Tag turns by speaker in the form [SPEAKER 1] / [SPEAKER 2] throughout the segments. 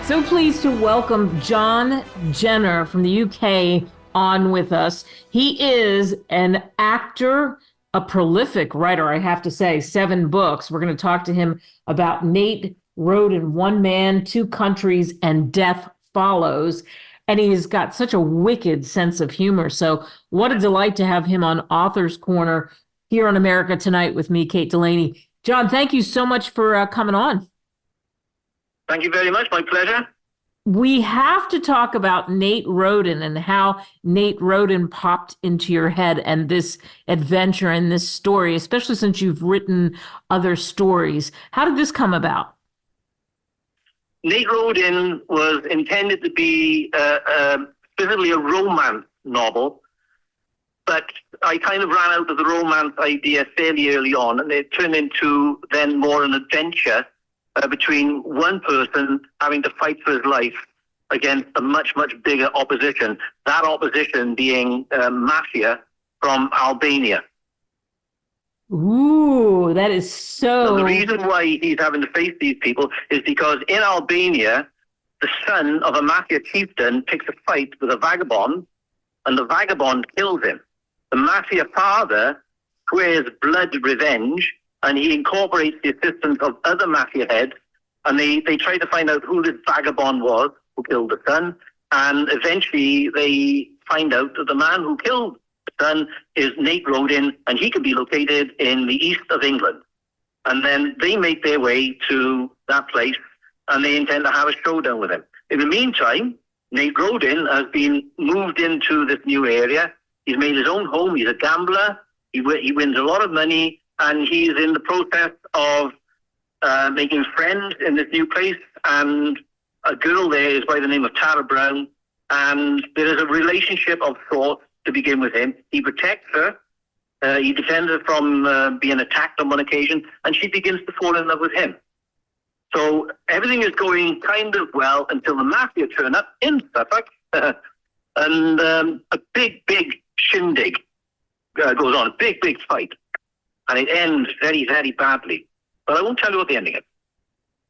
[SPEAKER 1] So pleased to welcome John Jenner from the UK on with us. He is an actor, a prolific writer, I have to say, 7 books. We're going to talk to him about Nate Roden, One Man, Two Countries, and Death Follows. And he's got such a wicked sense of humor. So what a delight to have him on Author's Corner here on America Tonight with me, Kate Delaney. John, thank you so much for coming on.
[SPEAKER 2] Thank you very much. My pleasure.
[SPEAKER 1] We have to talk about Nate Roden and how Nate Roden popped into your head and this adventure and this story, especially since you've written other stories. How did this come about?
[SPEAKER 2] Nate Roden was intended to be specifically a romance novel, but I kind of ran out of the romance idea fairly early on, and it turned into then more an adventure between one person having to fight for his life against a much, much bigger opposition, that opposition being Mafia from Albania.
[SPEAKER 1] Ooh, that is so...
[SPEAKER 2] And the reason why he's having to face these people is because in Albania, the son of a Mafia chieftain picks a fight with a vagabond, and the vagabond kills him. The Mafia father swears blood revenge, and he incorporates the assistance of other Mafia heads, and they try to find out who this vagabond was who killed the son, and eventually they find out that the man who killed the son is Nate Roden, and he can be located in the east of England. And then they make their way to that place, and they intend to have a showdown with him. In the meantime, Nate Roden has been moved into this new area. He's made his own home. He's a gambler. He wins a lot of money, and he's in the process of making friends in this new place. And a girl there is by the name of Tara Brown, and there is a relationship of sorts to begin with him. He protects her. He defends her from being attacked on one occasion, and she begins to fall in love with him. So everything is going kind of well until the Mafia turn up in Suffolk, and a big shindig goes on, a big fight. And it ends very, very badly. But I won't tell you what the ending is.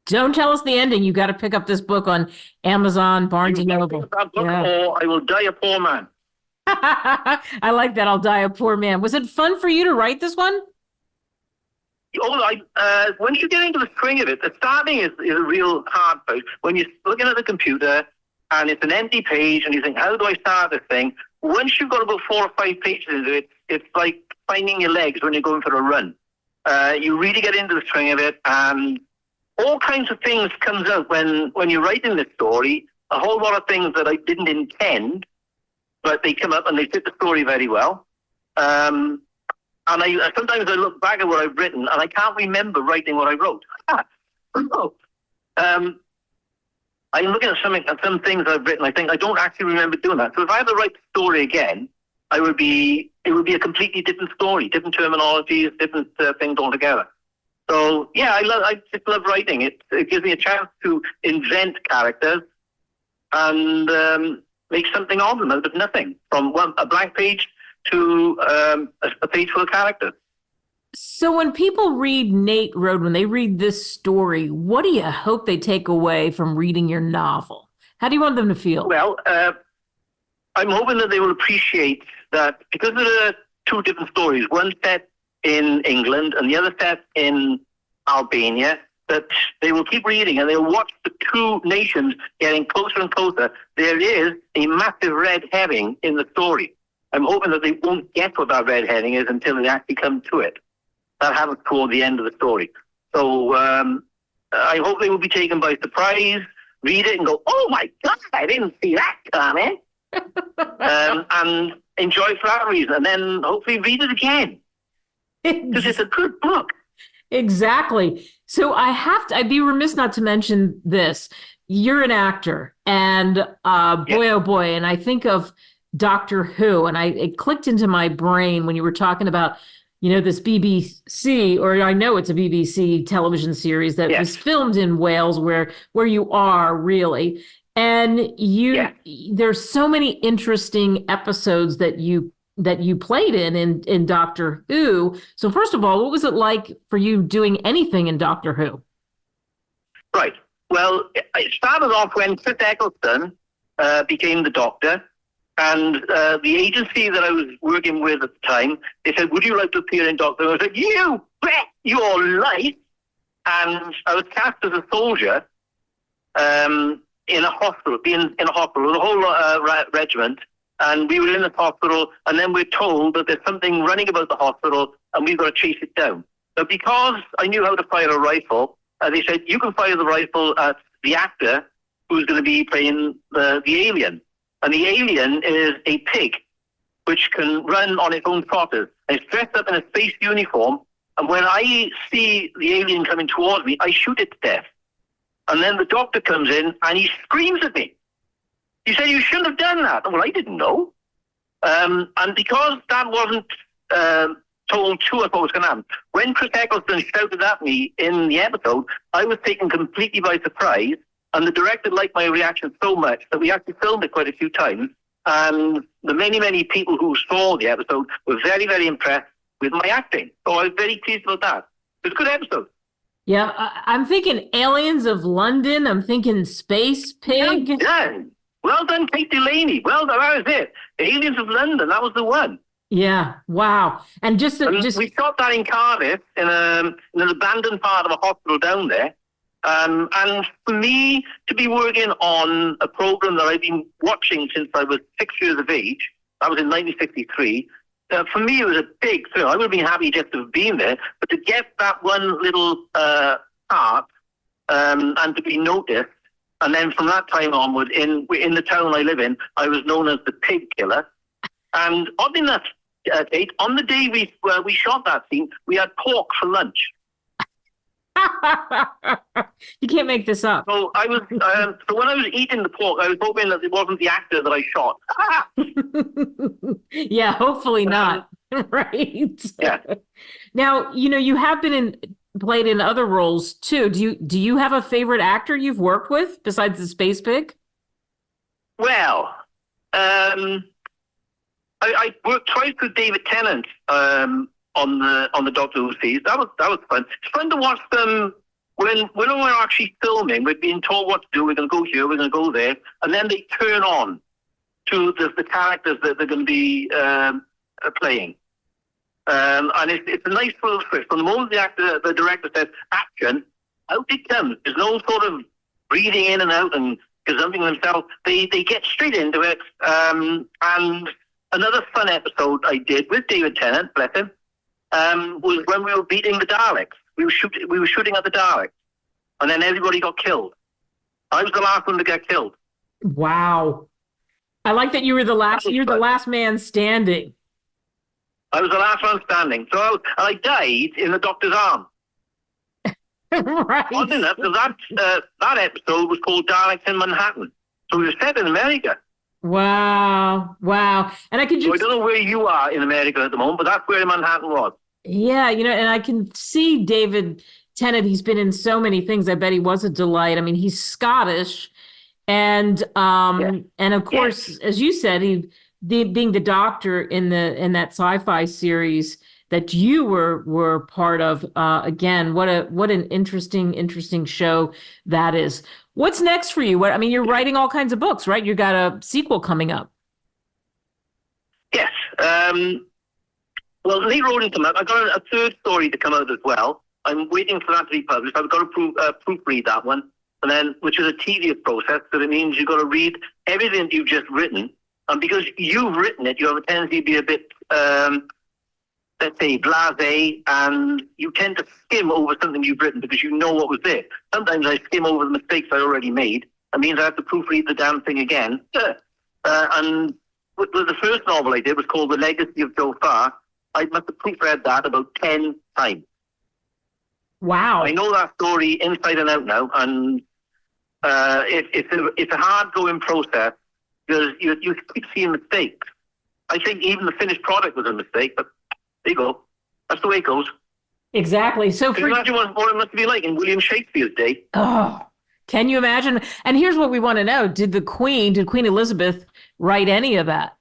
[SPEAKER 1] Don't tell us the ending. You got to pick up this book on Amazon, Barnes & Noble.
[SPEAKER 2] Or I will die a poor man.
[SPEAKER 1] I like that. I'll die a poor man. Was it fun for you to write this one?
[SPEAKER 2] Once you get into the swing of it, the starting is a real hard part. When you're looking at the computer and it's an empty page and you think, how do I start this thing? Once you've got about 4 or 5 pages into it, it's like finding your legs when you're going for a run. You really get into the swing of it, and all kinds of things comes out when you're writing this story. A whole lot of things that I didn't intend, but they come up and they fit the story very well. And sometimes I look back at what I've written and I can't remember writing what I wrote. I'm looking at some things I've written. I think I don't actually remember doing that. So if I had to write the story again, it would be a completely different story, different terminologies, different things altogether. So yeah, I just love writing. It gives me a chance to invent characters and make something of them out of nothing, from a blank page to a page full of characters.
[SPEAKER 1] So when people read Nate Roden, when they read this story, what do you hope they take away from reading your novel? How do you want them to feel?
[SPEAKER 2] Well, I'm hoping that they will appreciate that because there are 2 different stories, one set in England and the other set in Albania, that they will keep reading and they'll watch the 2 nations getting closer and closer. There is a massive red herring in the story. I'm hoping that they won't get what that red herring is until they actually come to it. That happens toward the end of the story. So I hope they will be taken by surprise, read it and go, oh my God, I didn't see that coming. And enjoy it for that reason. And then hopefully read it again. Because it's a good book.
[SPEAKER 1] Exactly. So I'd be remiss not to mention this. You're an actor, and boy, oh boy, and I think of Doctor Who, and it clicked into my brain when you were talking about, this BBC, or I know it's a BBC television series that was filmed in Wales, where you are really, and there's so many interesting episodes that you played in Doctor Who. So first of all, what was it like for you doing anything in Doctor Who?
[SPEAKER 2] Right. Well, it started off when Chris Eccleston became the Doctor, and the agency that I was working with at the time, they said, "Would you like to appear in Doctor?" And I was like, "You bet your life!" And I was cast as a soldier in a hospital, being in a hospital, the whole regiment. And we were in the hospital, and then we're told that there's something running about the hospital, and we've got to chase it down. But because I knew how to fire a rifle, they said, "You can fire the rifle at the actor who's going to be playing the alien." And the alien is a pig, which can run on its own trotters. And it's dressed up in a space uniform. And when I see the alien coming towards me, I shoot it to death. And then the Doctor comes in, and he screams at me. He said, "You shouldn't have done that." Well, I didn't know. And because that wasn't told to us what was going to happen, when Chris Eccleston shouted at me in the episode, I was taken completely by surprise. And the director liked my reaction so much that we actually filmed it quite a few times. And the many, many people who saw the episode were very, very impressed with my acting. So I was very pleased about that. It was a good episode.
[SPEAKER 1] Yeah, I'm thinking Aliens of London. I'm thinking Space Pig.
[SPEAKER 2] Well done. Well done, Kate Delaney. Well done. That was it. Aliens of London. That was the one.
[SPEAKER 1] Yeah. Wow. And
[SPEAKER 2] we shot that in Cardiff in an abandoned part of a hospital down there. And for me to be working on a program that I've been watching since I was 6 years of age, that was in 1963, for me it was a big thrill. I would have been happy just to have been there, but to get that one little part and to be noticed, and then from that time onward, in the town I live in, I was known as the Pig Killer. And oddly enough, Kate, on the day we shot that scene, we had pork for lunch.
[SPEAKER 1] You can't make this up.
[SPEAKER 2] So I was. So when I was eating the pork, I was hoping that it wasn't the actor that I shot.
[SPEAKER 1] Yeah, hopefully not. Right.
[SPEAKER 2] Yeah.
[SPEAKER 1] Now, you have played in other roles too. Do you have a favorite actor you've worked with besides the Space Pig?
[SPEAKER 2] Well, I worked twice with David Tennant. On the Doctor Who series. That was fun. It's fun to watch them when we're actually filming. We're being told what to do. We're going to go here. We're going to go there, and then they turn on to the characters that they're going to be playing. And it's a nice little twist. From the moment the director says action, out it comes. There's no sort of breathing in and out and gazumping themselves. They get straight into it. And another fun episode I did with David Tennant, bless him, was when we were beating the Daleks. We were shooting at the Daleks, and then everybody got killed. I was the last one to get killed.
[SPEAKER 1] Wow! I like that you were the last. You're the last man standing.
[SPEAKER 2] I was the last one standing, so I died in the Doctor's arm.
[SPEAKER 1] Right.
[SPEAKER 2] Oddly enough, that episode was called Daleks in Manhattan. So we were set in America.
[SPEAKER 1] Wow. And I could just...
[SPEAKER 2] So I don't know where you are in America at the moment, but that's where Manhattan was.
[SPEAKER 1] Yeah, and I can see David Tennant. He's been in so many things. I bet he was a delight. I mean, he's Scottish. And of course, as you said, being the Doctor in that sci-fi series that you were part of, again, what an interesting show that is. What's next for you? You're writing all kinds of books, right? You got a sequel coming up.
[SPEAKER 2] Yes. Well, Lee Roden come out. I've got a third story to come out as well. I'm waiting for that to be published. I've got to proofread that one, and then which is a tedious process, because it means you've got to read everything that you've just written, and because you've written it, you have a tendency to be a bit let's say, blasé, and you tend to skim over something you've written because you know what was there. Sometimes I skim over the mistakes I already made. That means I have to proofread the damn thing again. And the first novel I did was called The Legacy of Joe Farr. I must have proofread that about 10 times.
[SPEAKER 1] Wow.
[SPEAKER 2] I know that story inside and out now, and it's a hard-going process because you keep seeing mistakes. I think even the finished product was a mistake, but there you go. That's the way it goes.
[SPEAKER 1] Exactly. So
[SPEAKER 2] can you imagine what it must be like in William Shakespeare's day?
[SPEAKER 1] Oh, can you imagine? And here's what we want to know. Did Queen Elizabeth write any of that?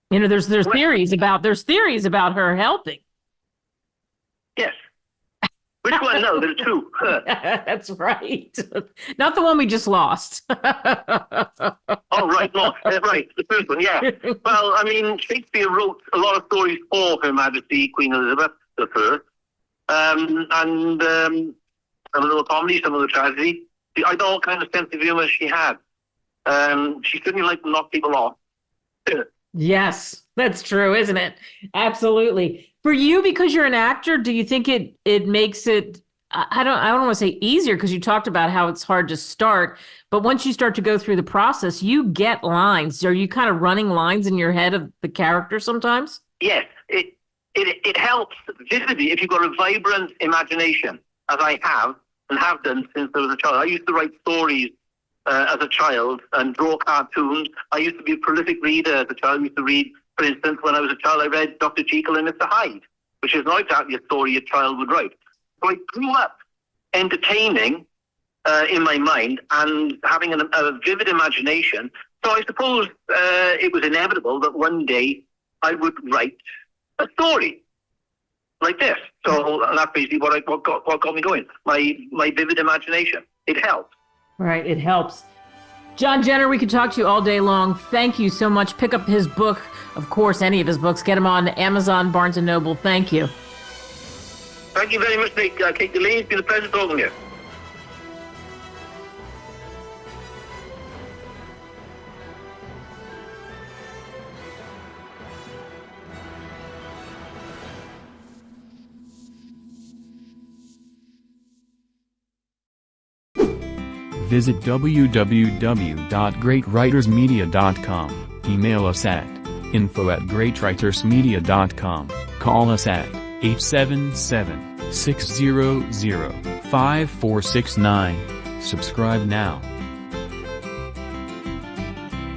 [SPEAKER 1] There's theories about her helping.
[SPEAKER 2] Yes. Which one? No, there's two.
[SPEAKER 1] That's right. Not the one we just lost.
[SPEAKER 2] Oh, right, no, right, the first one, yeah. Well, I mean, Shakespeare wrote a lot of stories for Her Majesty Queen Elizabeth I. Some of them were comedy, some of them were tragedy. I know what kind of sense of humor she had. She certainly liked to knock people off.
[SPEAKER 1] Yes, that's true, isn't it? Absolutely. For you, because you're an actor, do you think it makes it, I don't want to say easier, because you talked about how it's hard to start, but once you start to go through the process, you get lines. Are you kind of running lines in your head of the character sometimes?
[SPEAKER 2] Yes, it helps vividly if you've got a vibrant imagination, as I have and have done since I was a child. I used to write stories as a child and draw cartoons. I used to be a prolific reader as a child. I used to read, for instance, when I was a child, I read Dr. Jekyll and Mr. Hyde, which is not exactly a story a child would write. So I grew up entertaining in my mind and having a vivid imagination. So I suppose it was inevitable that one day I would write a story like this. So that's basically what got me going. My vivid imagination. It helped.
[SPEAKER 1] Right, it helps. John Jenner, we could talk to you all day long. Thank you so much. Pick up his book, of course, any of his books. Get them on Amazon, Barnes & Noble. Thank you.
[SPEAKER 2] Thank you very much, Kate Delaney. It's been a pleasure talking to you.
[SPEAKER 3] Visit www.greatwritersmedia.com. Email us at info@greatwritersmedia.com. Call us at 877-600-5469. Subscribe now.